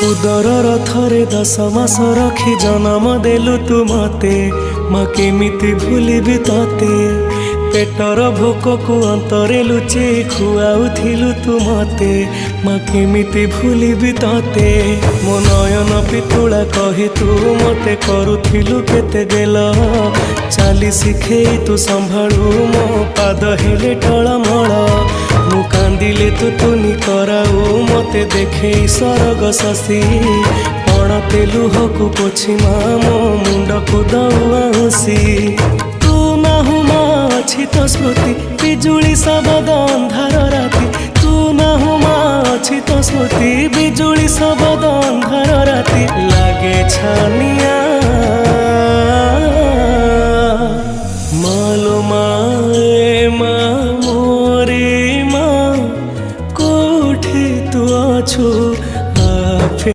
उदर थरे 10 मास रखी जन्म देलु तू मते माँ केमिति भूलिबी तते पेटर भोक को अंतरे लुचे खुआउथिलु तू मते माँ केमिति भूलिबी तते मो नयन पितुला कही तू मते करुथिलु केते गेल चाली शिखेई तू संभाळु मो पाद हेले टळमळ मु कांदिले तू तुनी कराऊ मते देखे सरग शशि पणते लुहकु पोछि मो मुंड को दउआसी तू नाहु अछि तो स्मृति बिजुली शब्द अंधार राति तू नाहु अछि तो स्मृति बिजुली शब्द अंधार राति लागे छानी